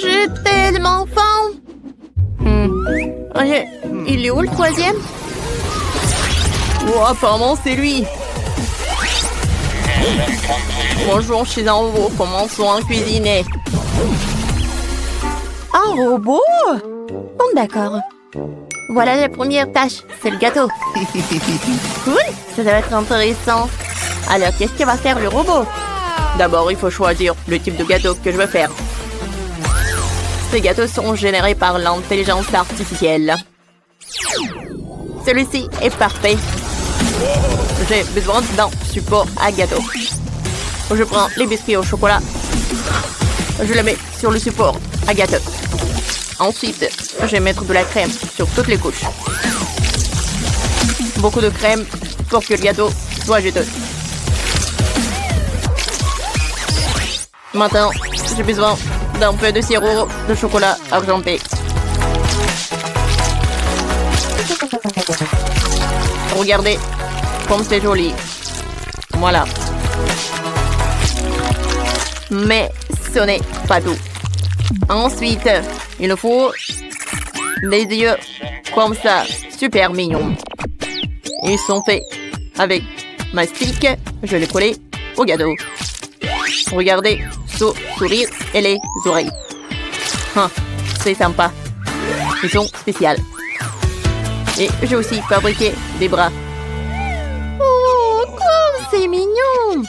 J'ai tellement faim. Il est où le troisième? Oh, apparemment, c'est lui. Bonjour, je suis un robot. Commençons à cuisiner. Un robot? Bon, d'accord. Voilà la première tâche. C'est le gâteau. Cool. Ça doit être intéressant. Alors, qu'est-ce que va faire le robot? D'abord, il faut choisir le type de gâteau que je veux faire. Ces gâteaux seront générés par l'intelligence artificielle. Celui-ci est parfait. J'ai besoin d'un support à gâteau. Je prends les biscuits au chocolat. Je les mets sur le support à gâteau. Ensuite, je vais mettre de la crème sur toutes les couches. Beaucoup de crème pour que le gâteau soit juteux. Maintenant, j'ai besoin d'un peu de sirop de chocolat argenté. Regardez comme c'est joli. Voilà. Mais ce n'est pas tout. Ensuite, il nous faut des yeux comme ça, super mignons. Ils sont faits avec mastic. Je vais les coller au gâteau. Regardez, sourire et les oreilles. C'est sympa. Ils sont spéciaux. Et j'ai aussi fabriqué des bras. Oh, comme c'est mignon!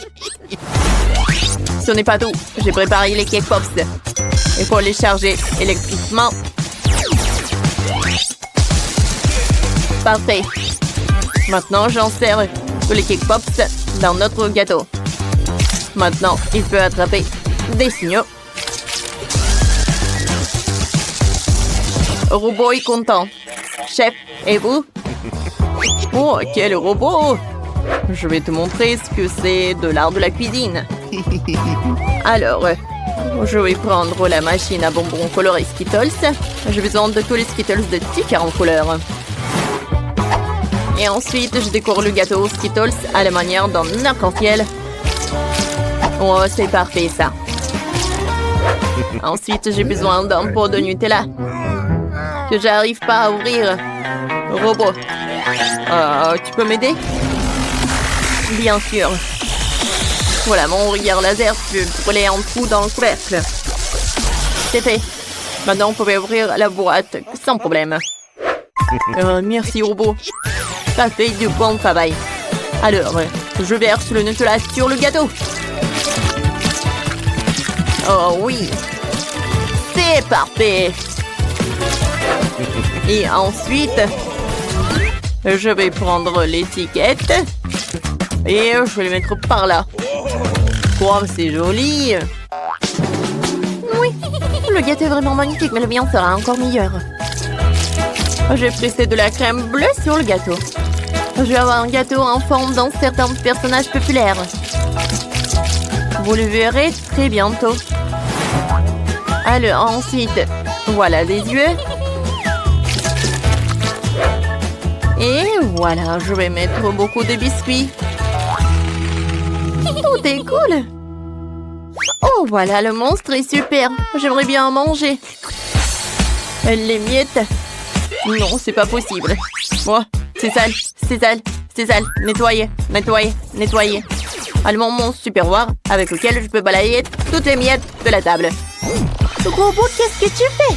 Ce n'est pas tout. J'ai préparé les cake pops. Il faut les charger électriquement. Parfait. Maintenant, j'insère les cake pops dans notre gâteau. Maintenant, il peut attraper des signaux. Robot est content. Chef, et vous? Oh, quel robot! Je vais te montrer ce que c'est de l'art de la cuisine. Alors, je vais prendre la machine à bonbons colorés Skittles. J'ai besoin de tous les Skittles de différentes couleurs. Et ensuite, je décore le gâteau Skittles à la manière d'un arc-en-ciel. Oh, c'est parfait, ça. Ensuite, j'ai besoin d'un pot de Nutella que j'arrive pas à ouvrir. Robot, tu peux m'aider? Bien sûr. Voilà, mon regard laser peut brûler un trou dans le couvercle. C'est fait. Maintenant, vous pouvez ouvrir la boîte sans problème. Merci, robot. Ça fait du bon travail. Alors, je verse le Nutella sur le gâteau. Oh oui. C'est parfait. Et ensuite, je vais prendre l'étiquette et je vais les mettre par là. Wow, c'est joli. Oui, le gâteau est vraiment magnifique, mais le mien sera encore meilleur. J'ai pressé de la crème bleue sur le gâteau. Je vais avoir un gâteau en forme d'un certain personnage populaire. Vous le verrez très bientôt. Alors ensuite, voilà les yeux. Et voilà, je vais mettre beaucoup de biscuits. Tout est cool. Oh, voilà, le monstre est super. J'aimerais bien en manger. Les miettes. Non, c'est pas possible. Oh, c'est sale, c'est sale, c'est sale. Nettoyer, nettoyer, nettoyer. Allemand mon superpower avec lequel je peux balayer toutes les miettes de la table. Robot, qu'est-ce que tu fais?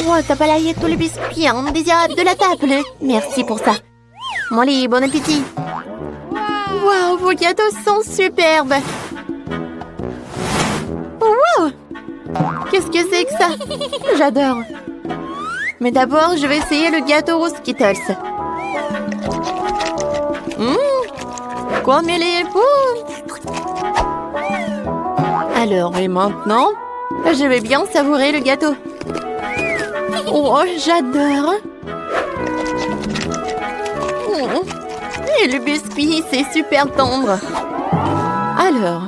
Oh, t'as balayé tous les biscuits indésirables de la table. Merci pour ça. Molly, bon appétit. Waouh, vos gâteaux sont superbes. Oh, wow. Qu'est-ce que c'est que ça? J'adore. Mais d'abord, je vais essayer le gâteau aux Skittles. Comme il est beau. Alors, et maintenant, je vais bien savourer le gâteau. Oh, j'adore. Et le biscuit, c'est super tendre. Alors,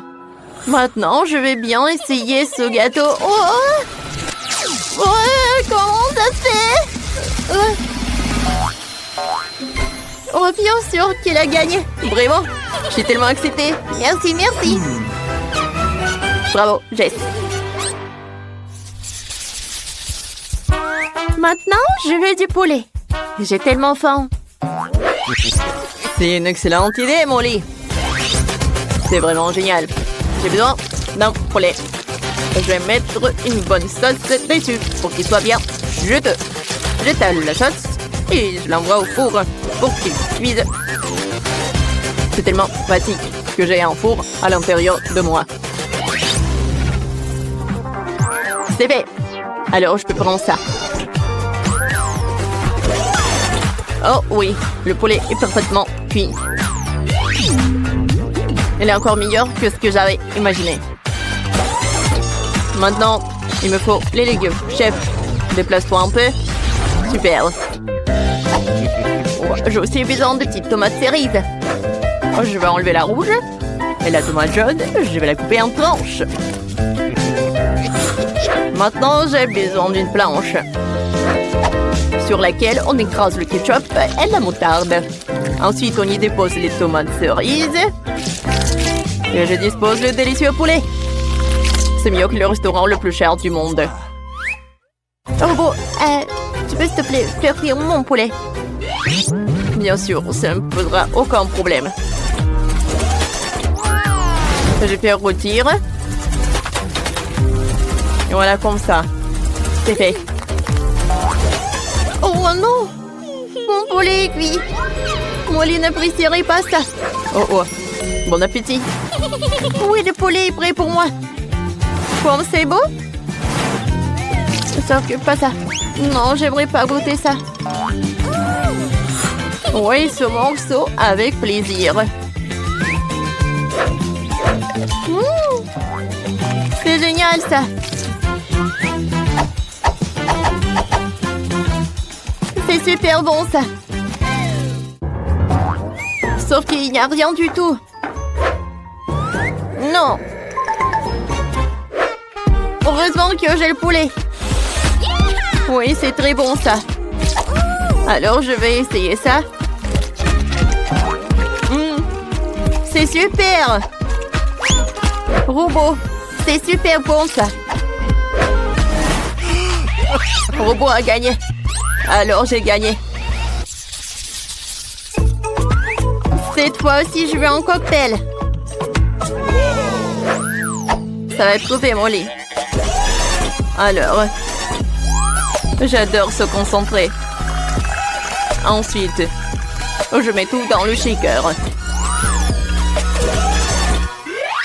maintenant, je vais bien essayer ce gâteau. Comment ça se fait? Oh, bien sûr qu'il a gagné. Vraiment, je suis tellement excitée. Merci, merci. Bravo, Jess. Maintenant, je veux du poulet. J'ai tellement faim. C'est une excellente idée, Molly. C'est vraiment génial. J'ai besoin d'un poulet. Je vais mettre une bonne sauce dessus pour qu'il soit bien juteux. J'étale la sauce et je l'envoie au four pour qu'il cuise. C'est tellement pratique que j'ai un four à l'intérieur de moi. C'est fait. Alors je peux prendre ça. Oh oui, le poulet est parfaitement cuit. Il est encore meilleur que ce que j'avais imaginé. Maintenant, il me faut les légumes. Chef, déplace-toi un peu. Super. Oh, j'ai aussi besoin de petites tomates cerises. Oh, je vais enlever la rouge. Et la tomate jaune, je vais la couper en tranches. Maintenant, j'ai besoin d'une planche sur laquelle on écrase le ketchup et la moutarde. Ensuite, on y dépose les tomates cerises. Et je dispose le délicieux poulet. C'est mieux que le restaurant le plus cher du monde. Robot, tu peux s'il te plaît faire cuire mon poulet? Bien sûr, ça ne me posera aucun problème. Je vais faire rôtir. Et voilà comme ça. C'est fait. Oh non! Mon poulet est cuit. Molly n'apprécierait pas ça. Oh oh. Bon appétit. Oui, le poulet est prêt pour moi. Comme c'est beau? Sauf que pas ça. Non, j'aimerais pas goûter ça. Oui, ce morceau avec plaisir. C'est génial ça. C'est super bon ça. Sauf qu'il n'y a rien du tout. Non. Heureusement que j'ai le poulet. Oui, c'est très bon ça. Alors, je vais essayer ça. C'est super. Robot, c'est super bon ça. Robot a gagné. Alors, j'ai gagné. Cette fois aussi, je veux un cocktail. Ça va être fait, Molly. Alors, j'adore se concentrer. Ensuite, je mets tout dans le shaker.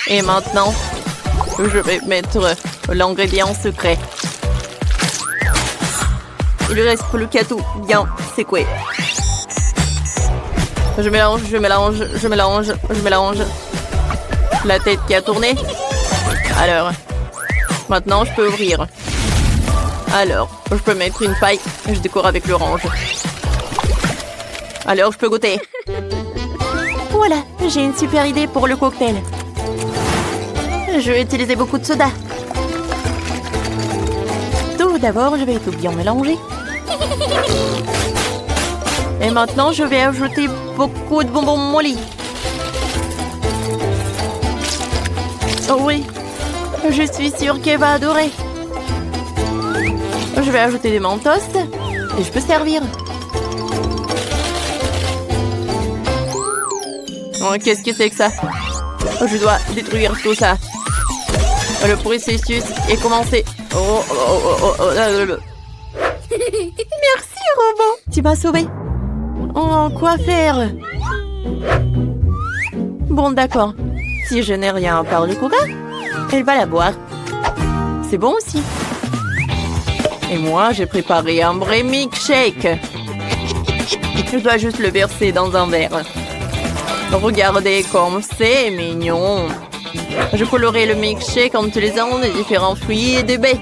Et maintenant, je vais mettre l'ingrédient secret. Il ne reste plus qu'à tout bien secouer. Je mélange, je mélange, je mélange, je mélange. La tête qui a tourné. Alors, maintenant je peux ouvrir. Alors, je peux mettre une paille. Je décore avec l'orange. Alors, je peux goûter. Voilà, j'ai une super idée pour le cocktail. Je vais utiliser beaucoup de soda. Tout d'abord, je vais tout bien mélanger. Et maintenant, je vais ajouter beaucoup de bonbons Molly. Oh oui, je suis sûre qu'elle va adorer. Je vais ajouter des mentos et je peux servir. Oh, qu'est-ce que c'est que ça? Je dois détruire tout ça. Le processus est commencé. Merci, robot. Tu m'as sauvé. Oh, quoi faire? Bon, d'accord. Si je n'ai rien à part du coca, elle va la boire. C'est bon aussi. Et moi, j'ai préparé un vrai milkshake. Je dois juste le verser dans un verre. Regardez comme c'est mignon. Je colorerai le milkshake en utilisant des différents fruits et des baies.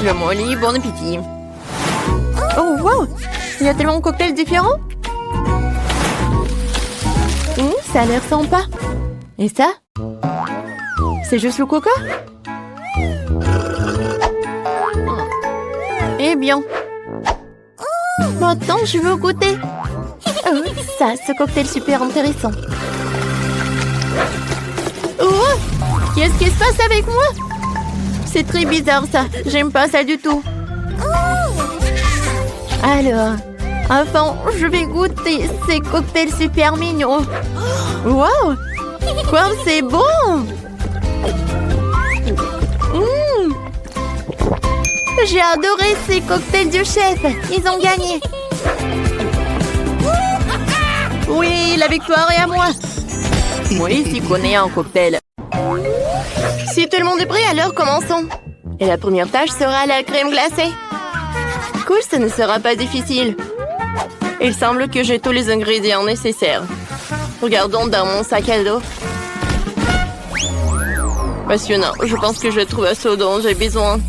Le Molly, bon appétit. Oh, wow! Il y a tellement de cocktails différents. Ça a l'air sympa. Et ça? C'est juste le coca? Eh bien. Maintenant, je veux goûter. Oh, ça, ce cocktail super intéressant. Oh! Qu'est-ce qui se passe avec moi? C'est très bizarre ça. J'aime pas ça du tout. Alors, enfin, je vais goûter ces cocktails super mignons. Wow! Quoi, c'est bon! J'ai adoré ces cocktails du chef. Ils ont gagné. Oui, la victoire est à moi. Moi ici connais un cocktail. Si tout le monde est prêt, alors commençons. Et la première tâche sera la crème glacée. Cool, ce ne sera pas difficile. Il semble que j'ai tous les ingrédients nécessaires. Regardons dans mon sac à dos. Passionnant, je pense que je trouve ce dont j'ai besoin.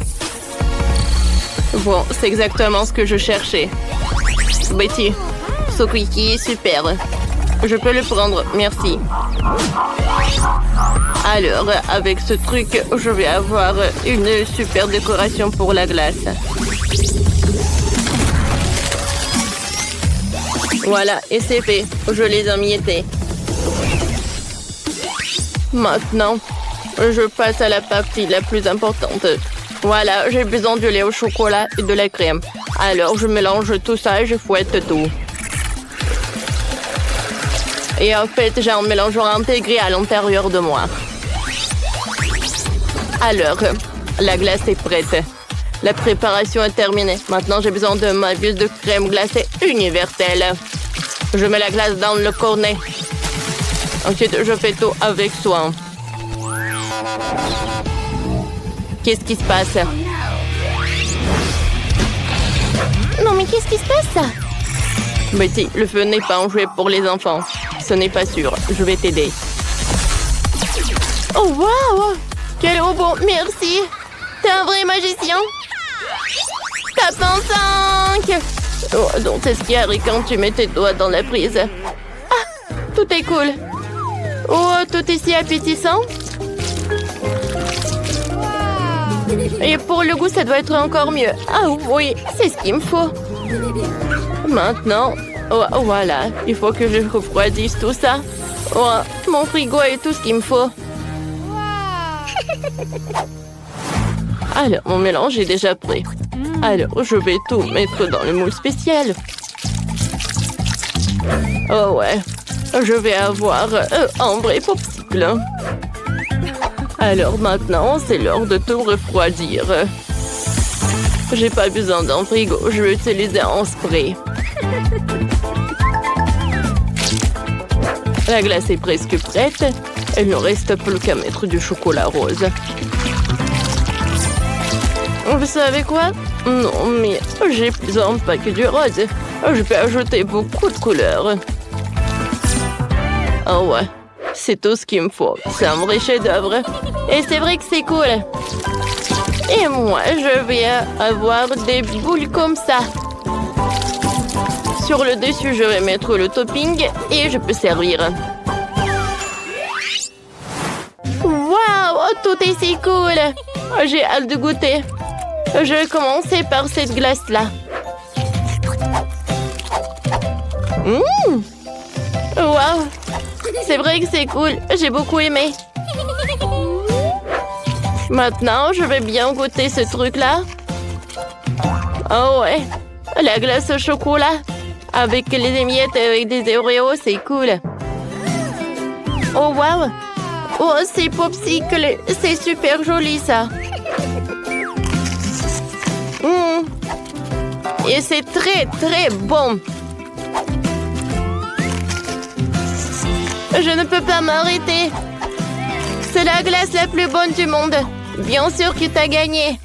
Bon, c'est exactement ce que je cherchais. Betty, ce cookie est super. Je peux le prendre, merci. Alors, avec ce truc, je vais avoir une super décoration pour la glace. Voilà, et c'est fait. Je les ai emmiettés. Maintenant, je passe à la partie la plus importante. Voilà, j'ai besoin du lait au chocolat et de la crème. Alors, je mélange tout ça et je fouette tout. Et en fait, j'ai un mélangeant intégré à l'intérieur de moi. Alors, la glace est prête. La préparation est terminée. Maintenant, j'ai besoin de ma buse de crème glacée universelle. Je mets la glace dans le cornet. Ensuite, je fais tout avec soin. Qu'est-ce qui se passe? Non, mais qu'est-ce qui se passe? Betty, le feu n'est pas un jouet pour les enfants. Ce n'est pas sûr. Je vais t'aider. Oh, waouh! Quel robot! Merci! T'es un vrai magicien! Tape en 5! Oh, donc c'est ce qui arrive quand tu mets tes doigts dans la prise. Ah! Tout est cool! Oh, tout est si appétissant! Et pour le goût, ça doit être encore mieux. Ah oui, c'est ce qu'il me faut. Maintenant, oh, voilà, il faut que je refroidisse tout ça. Oh, mon frigo est tout ce qu'il me faut. Alors, mon mélange est déjà prêt. Alors, je vais tout mettre dans le moule spécial. Oh ouais, je vais avoir un vrai popsicle. Alors maintenant, c'est l'heure de tout refroidir. J'ai pas besoin d'un frigo, je vais utiliser un spray. La glace est presque prête. Il ne reste plus qu'à mettre du chocolat rose. Vous savez quoi? Non, mais j'ai besoin pas que du rose. Je peux ajouter beaucoup de couleurs. Oh ouais, c'est tout ce qu'il me faut. C'est un vrai chef-d'œuvre. Et c'est vrai que c'est cool. Et moi, je vais avoir des boules comme ça. Sur le dessus, je vais mettre le topping et je peux servir. Waouh, tout est si cool. J'ai hâte de goûter. Je vais commencer par cette glace-là. Waouh, c'est vrai que c'est cool. J'ai beaucoup aimé. Maintenant, je vais bien goûter ce truc-là. Oh ouais, la glace au chocolat. Avec les émiettes et avec des Oreos, c'est cool. Oh wow. Oh, c'est popsicle. C'est super joli, ça. Et c'est très, très bon. Je ne peux pas m'arrêter. C'est la glace la plus bonne du monde. Bien sûr que tu as gagné.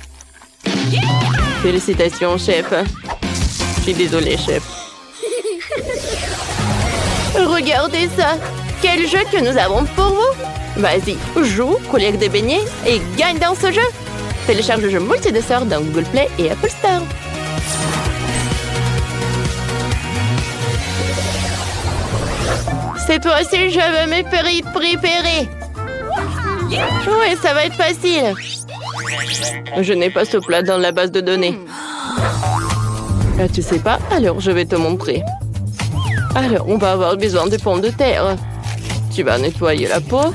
Félicitations, chef. Je suis désolée, chef. Regardez ça. Quel jeu que nous avons pour vous. Vas-y, joue, collecte des beignets et gagne dans ce jeu. Télécharge le jeu multi-dessert dans Google Play et Apple Store. Cette fois-ci, je vais me préparer. Oui, ça va être facile. Je n'ai pas ce plat dans la base de données. Ah, tu sais pas? Alors, je vais te montrer. Alors, on va avoir besoin de pommes de terre. Tu vas nettoyer la peau.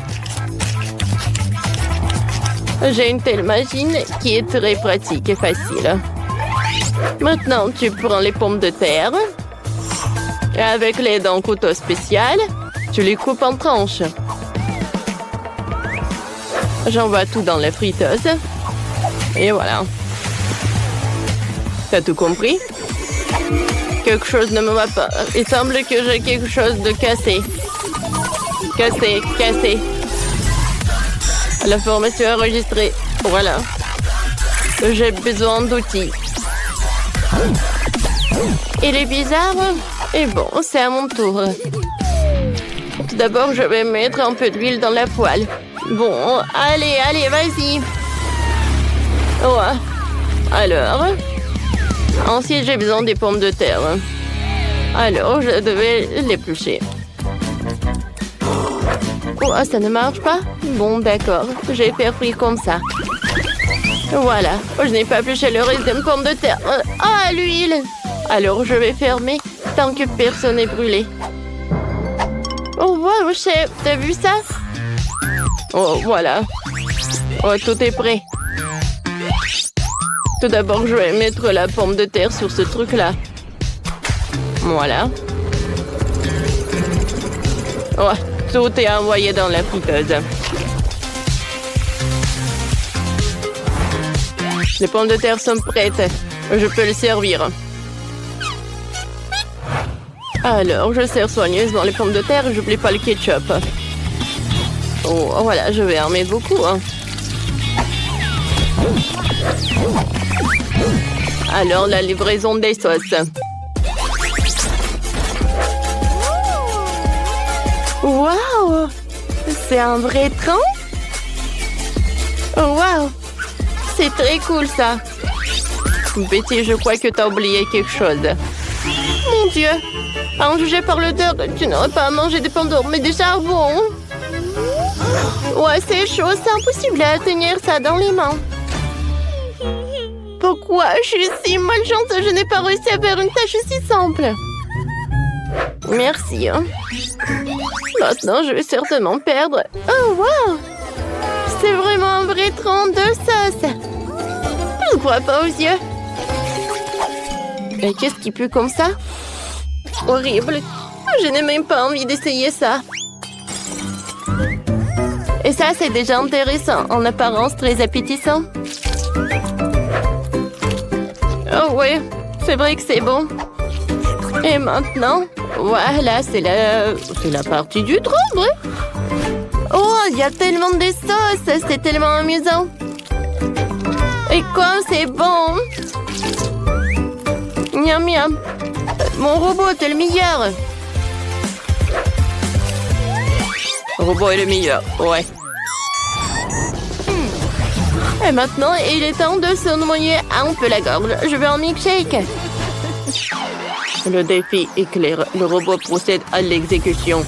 J'ai une telle machine qui est très pratique et facile. Maintenant, tu prends les pommes de terre. Et avec l'aide d'un couteau spécial, tu les coupes en tranches. J'envoie tout dans la friteuse. Et voilà. T'as tout compris? Quelque chose ne me va pas. Il semble que j'ai quelque chose de cassé. Cassé. La formation enregistrée. Voilà. J'ai besoin d'outils. Il est bizarre. Et bon, c'est à mon tour. Tout d'abord, je vais mettre un peu d'huile dans la poêle. Bon, allez, vas-y. Ouais. Alors. Ensuite, j'ai besoin des pommes de terre. Alors, je devais l'éplucher. Oh, ça ne marche pas? Bon, d'accord. Je vais faire frire comme ça. Voilà. Je n'ai pas épluché le reste d'une pomme de terre. Ah, l'huile! Alors, je vais fermer tant que personne n'est brûlé. Oh, wow, chef, t'as vu ça? Oh, voilà. Oh, tout est prêt. Tout d'abord, je vais mettre la pomme de terre sur ce truc-là. Voilà. Oh, tout est envoyé dans la friteuse. Les pommes de terre sont prêtes. Je peux le servir. Alors, je sers soigneusement les pommes de terre et j'oublie pas le ketchup. Oh, voilà, je vais en mettre beaucoup. Alors, la livraison des sauces. Waouh! C'est un vrai train? Oh, waouh! C'est très cool, ça. Betty, je crois que t'as oublié quelque chose. Mon Dieu! À en juger par l'odeur, tu n'aurais pas à manger des pommes d'or, mais du charbon. Ouais, c'est chaud, c'est impossible à tenir ça dans les mains. Pourquoi je suis si malchance, je n'ai pas réussi à faire une tâche si simple. Merci. Maintenant, je vais certainement perdre. Oh, wow! C'est vraiment un vrai tronc de sauce. Je ne crois pas aux yeux. Mais qu'est-ce qui pue comme ça? Horrible. Je n'ai même pas envie d'essayer ça. Et ça, c'est déjà intéressant. En apparence, très appétissant. Oh oui, c'est vrai que c'est bon. Et maintenant, voilà, c'est la partie du trompe. Oh, il y a tellement de sauce. C'est tellement amusant. Et comme c'est bon. Miam, miam. Mon robot est le meilleur. Le robot est le meilleur, ouais. Et maintenant, il est temps de se noyer un peu la gorge. Je veux un milkshake. Le défi est clair. Le robot procède à l'exécution.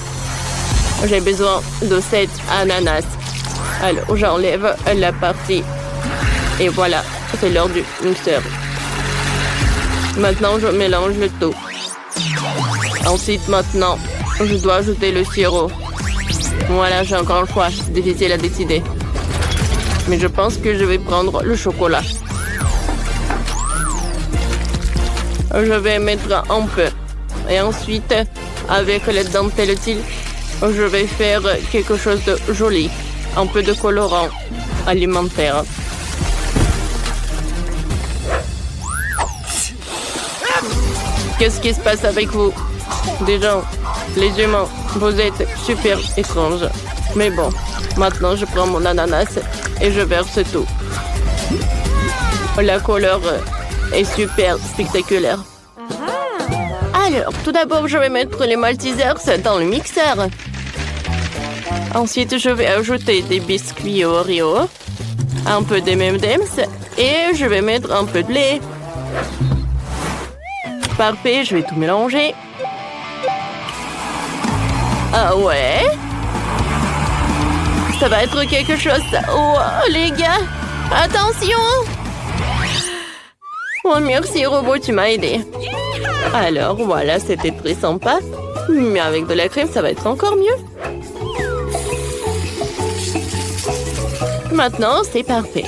J'ai besoin de 7 ananas. Alors, j'enlève la partie. Et voilà, c'est l'heure du mixeur. Maintenant, je mélange le tout. Ensuite, maintenant, je dois ajouter le sirop. Voilà, j'ai encore le choix. C'est difficile à décider. Mais je pense que je vais prendre le chocolat. Je vais mettre un peu. Et ensuite, avec la dentelle utile, je vais faire quelque chose de joli. Un peu de colorant alimentaire. Qu'est-ce qui se passe avec vous? Des gens, les humains, vous êtes super étranges. Mais bon, maintenant je prends mon ananas et je verse tout. La couleur est super spectaculaire. Alors, tout d'abord, je vais mettre les Maltesers dans le mixeur. Ensuite, je vais ajouter des biscuits Oreo, un peu de M&M's et je vais mettre un peu de lait. Parfait, je vais tout mélanger. Ah ouais? Ça va être quelque chose. Oh, les gars, attention! Oh, merci, robot, tu m'as aidé. Alors, voilà, c'était très sympa. Mais avec de la crème, ça va être encore mieux. Maintenant, c'est parfait.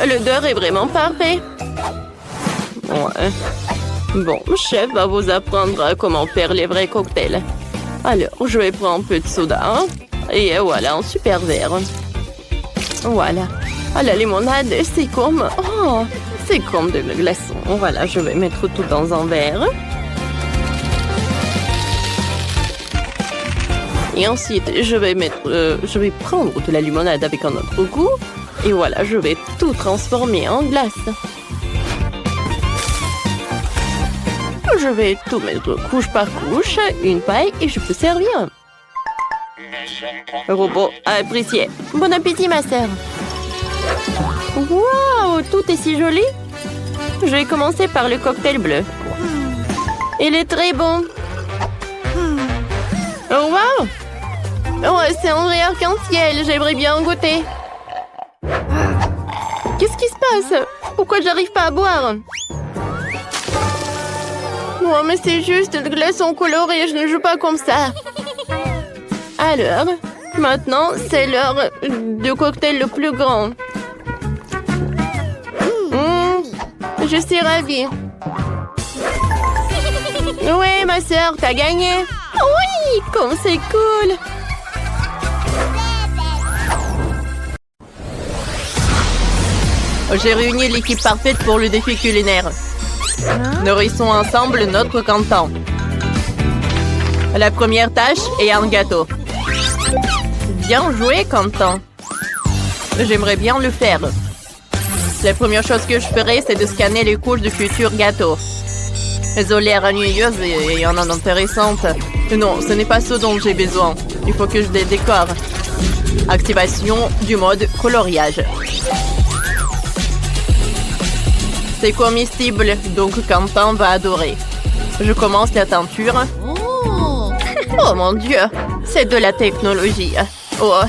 L'odeur est vraiment parfait. Ouais. Bon, chef va vous apprendre comment faire les vrais cocktails. Alors, je vais prendre un peu de soda. Hein? Et voilà, un super verre. Voilà. Ah, la limonade, c'est comme... Oh, c'est comme de la glaçon. Voilà, je vais mettre tout dans un verre. Et ensuite, je vais prendre de la limonade avec un autre goût. Et voilà, je vais tout transformer en glace. Je vais tout mettre couche par couche, une paille, et je peux servir. Robot apprécié. Bon appétit, ma sœur. Waouh, tout est si joli. Je vais commencer par le cocktail bleu. Il est très bon. Oh, waouh. Oh, c'est un vrai arc-en-ciel. J'aimerais bien en goûter. Qu'est-ce qui se passe? Pourquoi j'arrive pas à boire? Oh, mais c'est juste de glaçons colorés. Je ne joue pas comme ça. Alors, maintenant, c'est l'heure du cocktail le plus grand. Je suis ravie. Ouais, ma sœur, t'as gagné. Oui, comme c'est cool. J'ai réuni l'équipe parfaite pour le défi culinaire. Nourrissons ensemble notre canton. La première tâche est un gâteau. Bien joué, Quentin. J'aimerais bien le faire. La première chose que je ferai, c'est de scanner les couches du futur gâteau. Elles ont l'air ennuyeuses et en intéressantes. Non, ce n'est pas ce dont j'ai besoin. Il faut que je les décore. Activation du mode coloriage. C'est comestible, donc Quentin va adorer. Je commence la teinture. Oh mon Dieu, c'est de la technologie. Oh,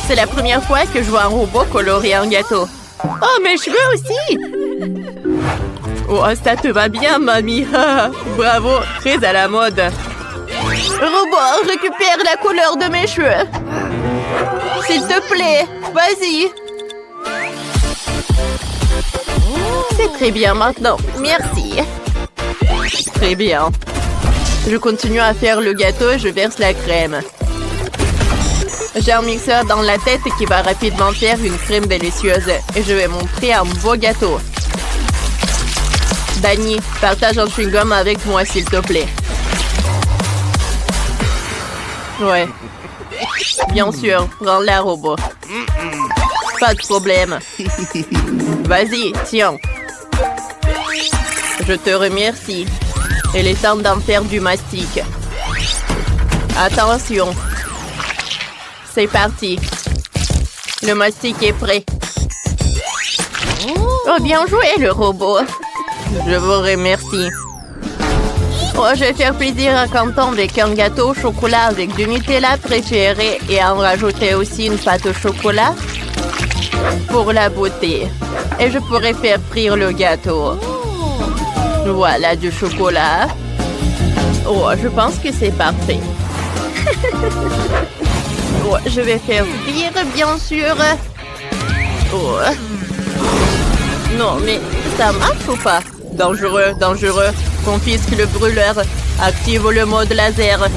c'est la première fois que je vois un robot colorer un gâteau. Oh, mes cheveux aussi. Oh, ça te va bien, mamie. Bravo, très à la mode. Robot, récupère la couleur de mes cheveux. S'il te plaît, vas-y. C'est très bien maintenant, merci. Très bien. Je continue à faire le gâteau et je verse la crème. J'ai un mixeur dans la tête qui va rapidement faire une crème délicieuse. Et je vais montrer un beau gâteau. Dani, partage un chewing-gum avec moi, s'il te plaît. Ouais. Bien sûr, prends-la, robot. Pas de problème. Vas-y, tiens. Je te remercie. Il est temps d'en faire du mastic. Attention. C'est parti. Le mastic est prêt. Oh, bien joué, le robot. Je vous remercie. Oh, je vais faire plaisir à Quentin avec un gâteau au chocolat avec du Nutella préféré et en rajouter aussi une pâte au chocolat pour la beauté. Et je pourrais faire frire le gâteau. Voilà du chocolat. Oh, je pense que c'est parfait. Oh, je vais faire frire, bien sûr. Oh. Non, mais ça marche ou pas? Dangereux, dangereux. Confisque le brûleur. Active le mode laser.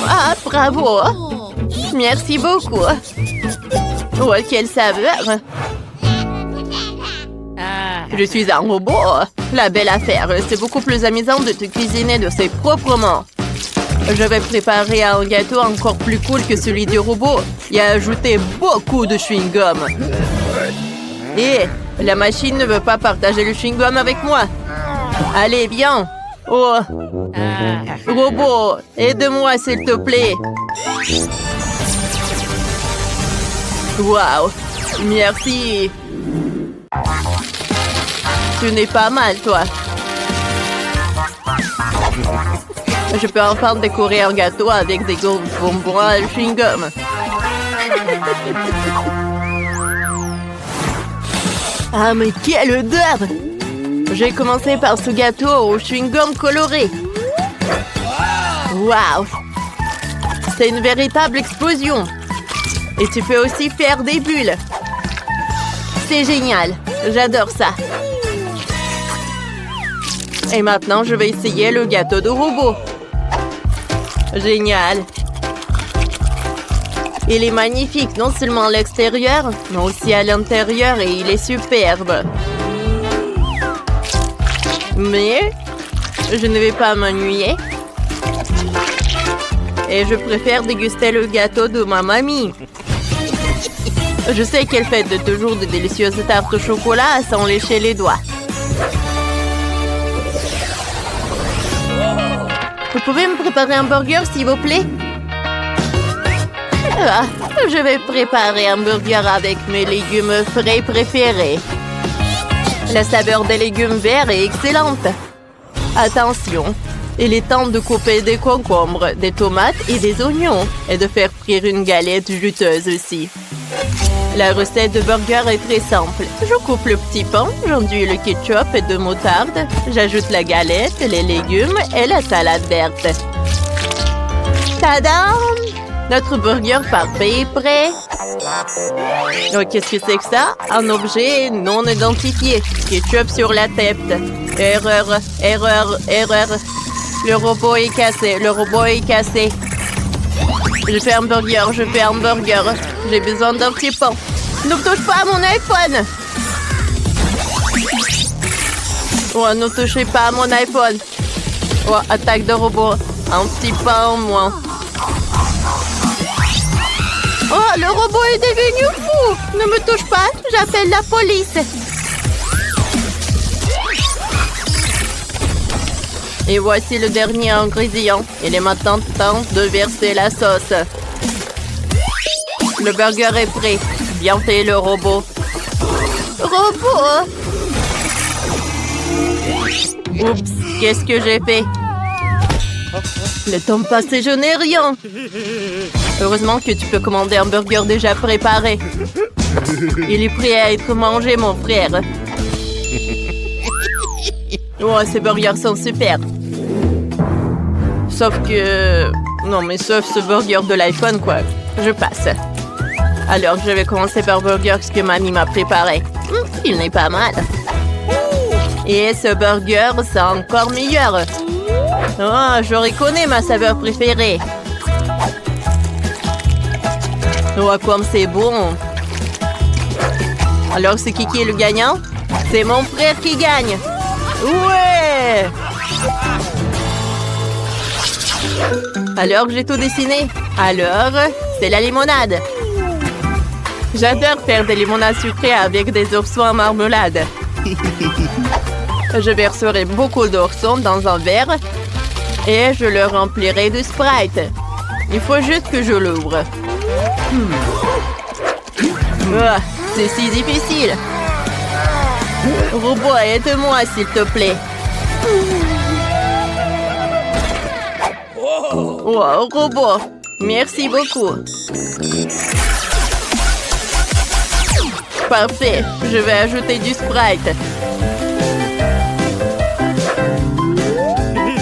Ah, bravo. Merci beaucoup. Oh, quelle saveur. Je suis un robot. La belle affaire. C'est beaucoup plus amusant de te cuisiner de ses propres mains. Je vais préparer un gâteau encore plus cool que celui du robot et ajouter beaucoup de chewing-gum. Et la machine ne veut pas partager le chewing-gum avec moi. Allez, viens. Oh. Robot, aide-moi s'il te plaît. Waouh. Merci. Tu n'es pas mal, toi. Je peux enfin décorer un gâteau avec des gros bonbons à chewing-gum. Ah, mais quelle odeur! J'ai commencé par ce gâteau au chewing-gum coloré. Waouh! C'est une véritable explosion. Et tu peux aussi faire des bulles. C'est génial. J'adore ça. Et maintenant, je vais essayer le gâteau de robot. Génial. Il est magnifique, non seulement à l'extérieur, mais aussi à l'intérieur et il est superbe. Mais je ne vais pas m'ennuyer. Et je préfère déguster le gâteau de ma mamie. Je sais qu'elle fait toujours de délicieuses tartes au chocolat sans lécher les doigts. Vous pouvez me préparer un burger, s'il vous plaît? Ah, je vais préparer un burger avec mes légumes frais préférés. La saveur des légumes verts est excellente. Attention, il est temps de couper des concombres, des tomates et des oignons et de faire frire une galette juteuse aussi. La recette de burger est très simple. Je coupe le petit pain, j'enduis le ketchup et de moutarde, j'ajoute la galette, les légumes et la salade verte. Tadam! Notre burger parfait est prêt. Oh, qu'est-ce que c'est que ça? Un objet non identifié. Ketchup sur la tête. Erreur, erreur, erreur. Le robot est cassé, le robot est cassé. Je fais un burger, je fais un burger. J'ai besoin d'un petit pain. Ne touche pas à mon iPhone. Oh, ne touchez pas à mon iPhone. Oh, attaque de robot. Un petit pain en moins. Oh, le robot est devenu fou! Ne me touche pas, j'appelle la police. Et voici le dernier ingrédient. Il est maintenant temps de verser la sauce. Le burger est prêt. Bien fait, le robot. Robot! Oups, qu'est-ce que j'ai fait? Le temps passé, je n'ai rien. Heureusement que tu peux commander un burger déjà préparé. Il est prêt à être mangé, mon frère. Oh, ces burgers sont super. Sauf que... Non, mais sauf ce burger de l'iPhone, quoi. Je passe. Alors, je vais commencer par le burger que mamie m'a préparé. Il n'est pas mal. Et ce burger, c'est encore meilleur. Oh, je reconnais ma saveur préférée. Oh, comme c'est bon. Alors, c'est qui est le gagnant? C'est mon frère qui gagne. Ouais! Alors, j'ai tout dessiné. Alors, c'est la limonade. J'adore faire des limonades sucrées avec des oursons en marmelade. Je verserai beaucoup d'oursons dans un verre et je le remplirai de Sprite. Il faut juste que je l'ouvre. Oh, c'est si difficile. Robot, aide-moi, s'il te plaît. Oh, robot, merci beaucoup. Parfait, je vais ajouter du Sprite.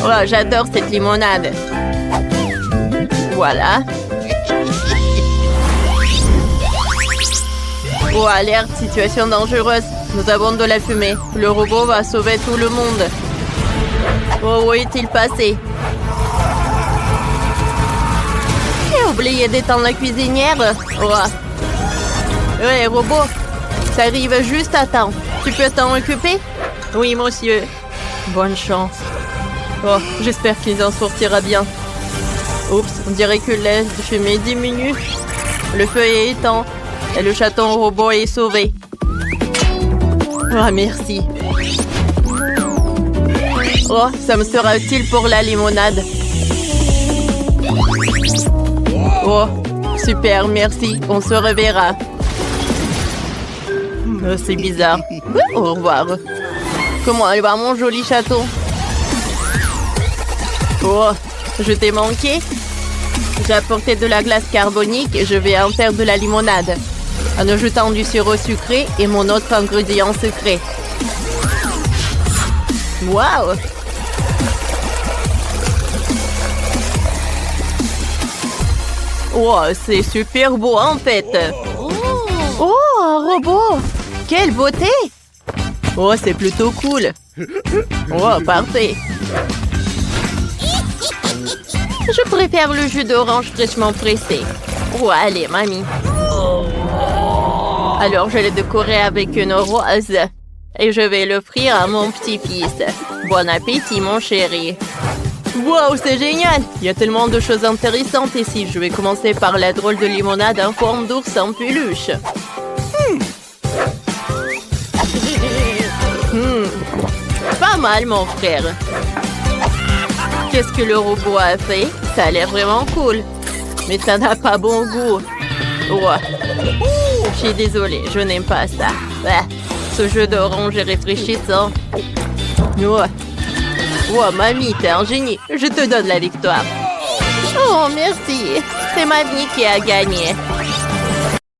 Oh, j'adore cette limonade. Voilà. Oh, alerte, situation dangereuse. Nous avons de la fumée. Le robot va sauver tout le monde. Oh, où est-il passé? J'ai oublié d'éteindre la cuisinière. Oh. Ouais, robot, ça arrive juste à temps. Tu peux t'en occuper? Oui, monsieur. Bonne chance. Oh, j'espère qu'il en sortira bien. Oups, on dirait que l'air de fumée diminue. Le feu est éteint et le chaton robot est sauvé. Oh, merci. Oh, ça me sera utile pour la limonade. Oh, super, merci. On se reverra. Oh, c'est bizarre. Au revoir. Comment elle va, mon joli chaton? Oh, je t'ai manqué. J'ai apporté de la glace carbonique et je vais en faire de la limonade. En ajoutant du sirop sucré et mon autre ingrédient secret. Waouh! Oh, c'est super beau en fait. Oh, un robot. Quelle beauté. Oh, c'est plutôt cool. Oh, parfait. Je préfère le jus d'orange fraîchement pressé. Oh, allez, mamie. Alors, je l'ai décoré avec une rose. Et je vais l'offrir à mon petit-fils. Bon appétit, mon chéri. Wow, c'est génial! Il y a tellement de choses intéressantes ici. Je vais commencer par la drôle de limonade en forme d'ours en peluche. Pas mal, mon frère. Qu'est-ce que le robot a fait? Ça a l'air vraiment cool. Mais ça n'a pas bon goût. Je suis désolée, je n'aime pas ça. Ce jeu d'orange est rafraîchissant. Oh, mamie, t'es un génie. Je te donne la victoire. Oh, merci. C'est mamie qui a gagné.